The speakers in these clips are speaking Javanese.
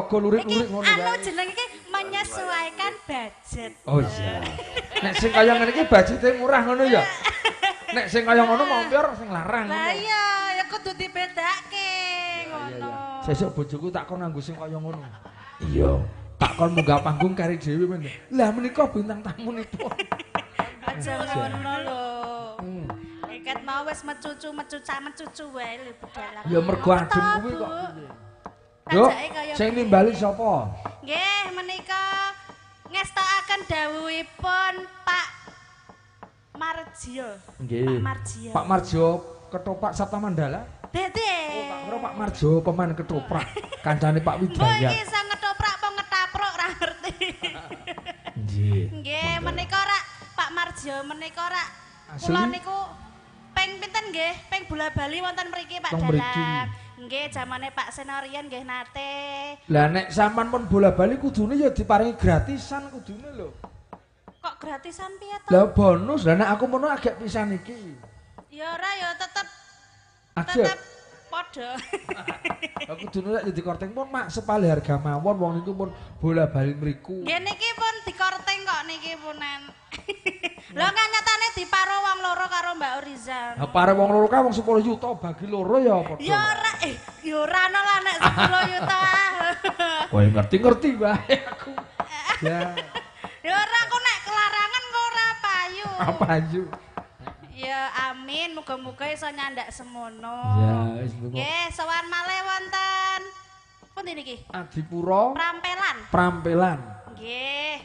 jaga lurik-lurik ngono wae. Anu jeneng iki menyesuaikan budget. Oh iya. Nek sing kaya ngene iki budgete murah ngono ya. Nek sing kaya ngono mampir sing larang. Lah iya, ya kudu dibedake ngono. Sesuk bojoku tak kon nganggo sing kaya ngono. Iya. Tak kon munggah panggung kari dhewe men. Lah menika bintang tamunipun. Aja ngono lho. Iket mau wis mecucu wae lho budal. Ya mergo adem kuwi kok. Yo, sing nimbali sapa? Nggih, menika ngestokaken dawuhipun Pak Marjio. Nggih. Pak Marjio. Pak Marjo Ketoprak Sabta Mandala? Dede. Oh, tak kira Pak Marjo peman ketoprak. Kancane Pak Mbok Widaya. iki iso ngetoprak apa ngetapruk ora ngerti. Nggih. Nggih, menika rak Pak Marjo menika rak Asli? kula niku ping pinten nggih? Ping bola-bali wonten mriki Pak Teng mriki. Dalang. Nggih, zamane Pak Senorian nggih nate. Lah nek sampean pun bola-bali kudune ya diparingi gratisan kudune lho. Kok gratisan piye to? Lah bonus, lah nek aku mono agak pisan iki. Ya ora ya tetep Agak. padha. Aku kudune lek dikorting pun mak sepali harga mawon wong niku pun bola-bali mriku. Nggih niki pun dikorting kok niki punen. Lho nyatane diparo wong loro karo Mbak Oriza. Lah pare wong loro ka wong 10 juta bagi loro ya padha. Ya ora ya ora ana lah nek 10 juta. Kowe ngerti-ngerti wae aku. Ya, Ya ora aku nek kelarangan kok ora payu. apa ayu? Ya amin, muga-muga iso nyandak semono. Ya, wis ngono. Nggih, sowan malih wonten pundi niki? Adipura Prampelan. Prampelan. Nggih.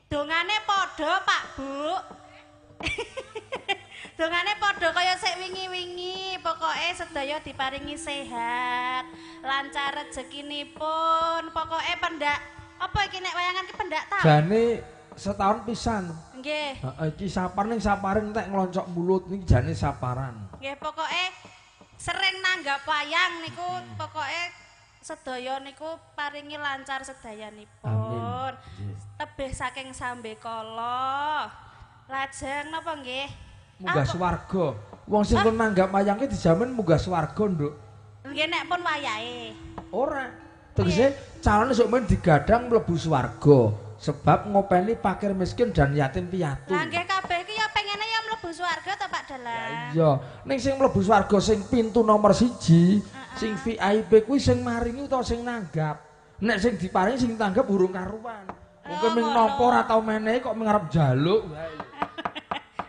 Dongane padha, Pak Bu. Dongane padha kaya sik wingi-wingi, pokoke sedaya diparingi sehat, lancar rezekinipun, pokoke pendak. Apa iki nek wayangan ki pendak ta? Jane setahun pisan. Nggih. Heeh, iki sapar ning saparing entek ngeloncok mulut niki jane saparan. Nggih, pokoke sering nanggap wayang niku pokoke sedaya niku paringi lancar sedayanipun. Amin. Tebih saking sambe kala. Lajeng napa nggih? Munggah swarga. Wong sing kon nanggap wayang ki dijamin munggah swarga, Nduk. Nggih nek pun wayahe. Ora. Tegese calone sok men digadang mlebu swarga sebab ngopeni fakir miskin dan yatim piatu. Lah nggih kabeh iki ya pengene ya mlebu swarga to Pak Dalang. Iya, ning sing mlebu swarga sing pintu nomor 1, sing VIP kuwi sing maringi utawa sing nanggap. Nek sing diparingi sing tanggap urung karuan. Mungkin ming nampa ora tau menehi kok mengarep njaluk wae.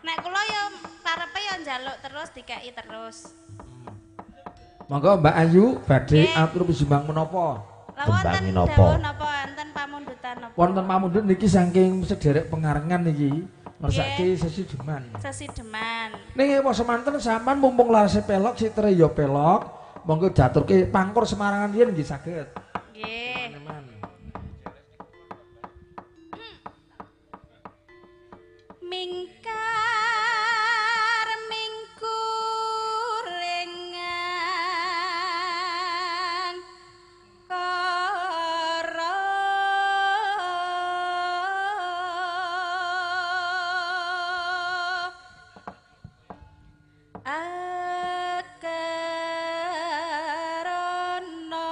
Nek kula ya karepe ya njaluk terus dikeki terus. Monggo Mbak Ayu badhe atur pisumbang menapa? Lah wonten dawuh napa wonten pamundutan napa? Wonten pamundhut niki saking sederek pengarengan niki ngersake sesi deman. Sesi deman. Ning apa semanten sampean mumpung larase pelok sitere ya pelok, monggo diaturke pangkur Semarangan riyen nggih saged. Nggih. Mingkar mingkurengan karo akarana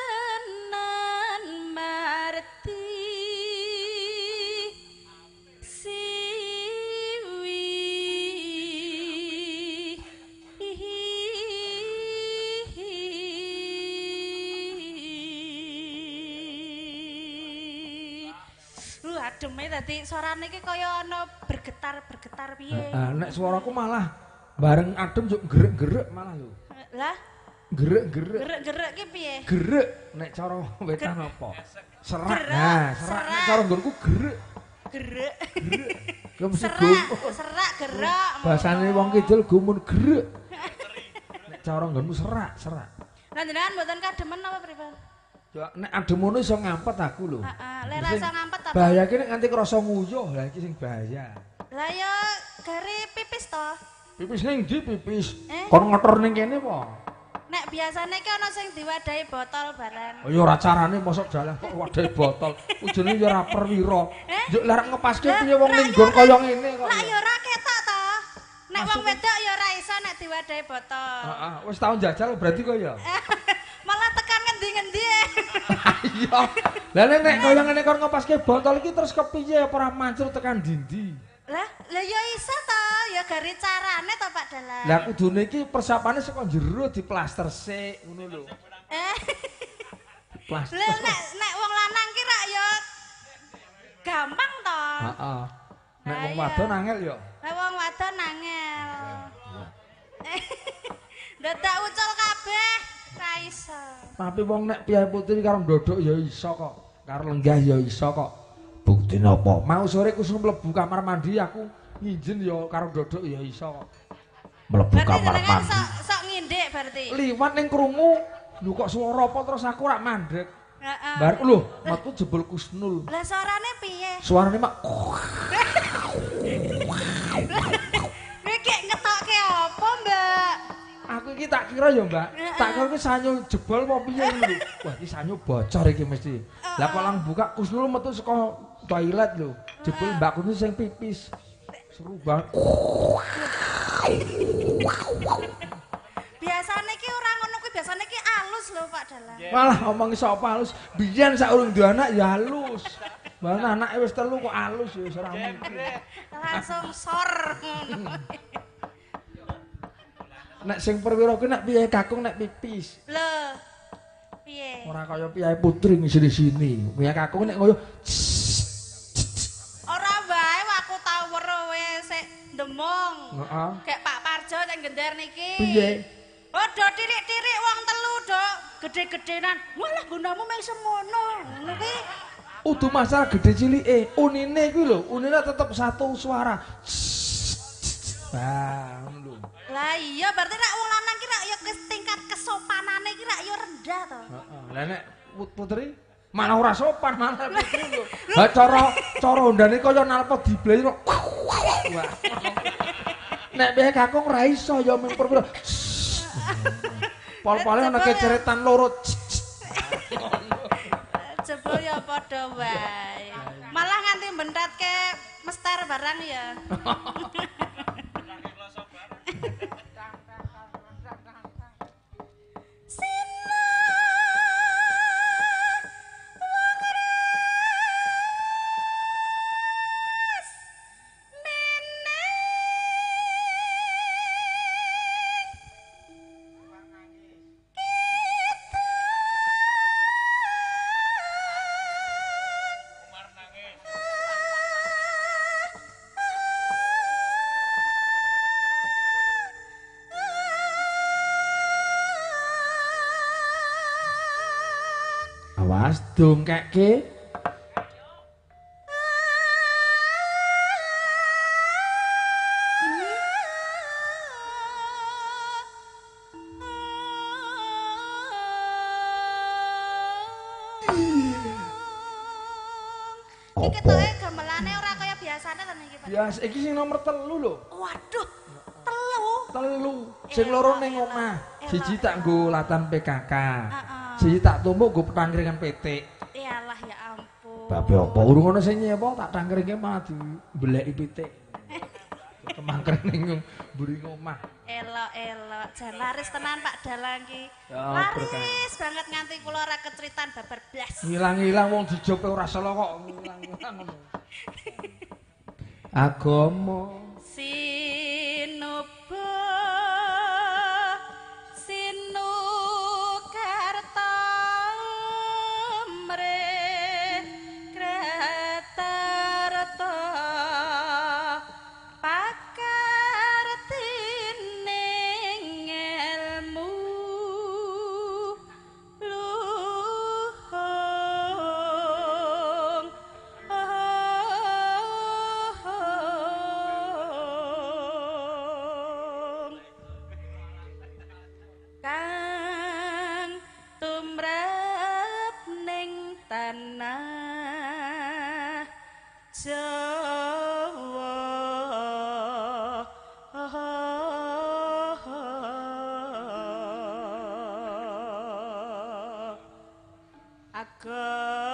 karenan marti siwi. Ademe dadi suarane iki kaya ana bergetar-bergetar piye. Nek suaraku malah bareng adem juk gerek-gerek malah lho. Lah, Gerek-gerek. gerek-gerek ki piye? Gerek nek cara wetan apa? Serak. Gerak, Nah, serak nek cara nggonku gerek. Gerek. Kok mesti Serak gerak. bahasane wong kidul gumun gerek. Nek cara nggonmu serak. Lah jenengan mboten kademen apa pripun? Ya nek adem ngono iso ngampet aku lho. Heeh, lek rasa ngampet apa? Bahaya ki nek nganti krasa nguyuh, lah iki sing bahaya. Lah ya gare pipis to. Pipis ning ndi pipis? Eh? Kon ngotor ning kene apa? Nek biasane ki ana sing diwadahi botol barang. Oh ya ora carane mosok dalan kok wadahi botol. Ujune ya ora perwira. Njuk larek ngepaske piye wong ning nggon kaya ngene kok. Lah ya ora ketok to. Nek wong wedok ya ora iso diwadahi botol. Heeh, wis tau njajal berarti kok ya. Malah tekan ngendi-ngendi. Iya. Lah nek kaya ngene kon ngopaske botol iki terus kepiye apa ora mancur tekan ndi-ndi? Lah ya iso to, ya gari carane to Pak Dalang. Lah kudune iki persiapane saka jero diplaster sik ngono lho. Plaster. Lah nek wong lanang ki rak ya gampang to. Heeh. Nek wong wadon angel ya. Nek wong wadon angel. Dadak ucul kabeh ra iso. Tapi wong nek Piye Putri karo ndodok ya iso kok. Karo lenggah ya iso kok. Buktine apa? Mau sore ku mlebu kamar mandi aku nginjen ya karo ndodok ya iso kok. Mlebu kamar mandi. Sok ngindik berarti. Liwat ning krungu, lho kok swara apa terus aku rak mandek. Heeh. Bar lho, metu jebul Kusnul. Lah suarane piye? Suarane mak Iki ngetokke apa, Mbak? aku iki tak kira ya, Mbak. Tak kira iki sanyo jebol apa piye ngono lho. Wah, iki sanyo bocor iki mesti. Lah kok lang buka Kusnul metu saka toilet lho. Jebul Mbak Kusnul sing pipis. Seru banget. Biasane ki ora ngono kuwi, biasane ki alus lho Pak Dalang. Malah ngomong sapa halus. Biyen sak urung duwe anak ya halus. Malah anake wis 3 kok halus ya ora mungkin. Langsung sor ngono. Nek sing perwira kuwi nek piye kakung nek pipis. Lho. Piye? Ora kaya Piye Putri sini-sini. Piye kakung nek ngoyo Ora wae aku tau weruh wis sik ndemong. heeh. Kayak Pak Parjo sing gender niki. Piye? Oh, do tirik-tirik wong telu, Dok. Gede-gedenan. Walah gunamu mung semono. Ngono ki. Udu masalah gede cilike, unine kuwi lho, unine tetep satu suara. Bang lho. Lah iya berarti nek wong lanang ki rak ya tingkat kesopanane ki rak ya rendah to. Heeh. Lah nek Putri malah ora sopan malah Putri lho. Ha cara ndane kaya nalpa diblei kok. Wah. Nek piye kakung ra iso ya mung perwira. Pol-pole ana keceretan loro. Jebul ya padha wae. Malah nganti bentatke mester barang ya. Awas dongkekke. Iki ketoke gamelane ora kaya biasane to niki, Pak. Bias iki sing nomor 3 lho. Waduh, telu. 3. Sing loro ning omah. Siji tak nggo latan PKK. Heeh. Siji tak tumpuk nggo petangkringan petik. Iyalah ya ampun. Babe apa urung ana sing nyewa tak tangkringe malah dibeleki pitik. Kemangkring ning mburi omah. Elok-elok, jan laris tenan Pak Dalang ki. Ya, Laris banget nganti kula ora keceritan babar blas. Ngilang-ilang wong dijope ora selo kok ngilang-ilang ngono. Agama Sinuba Sinukarta mre Kratarta pakartining ilmu luhung kang tumrap ning tanah Jawa agama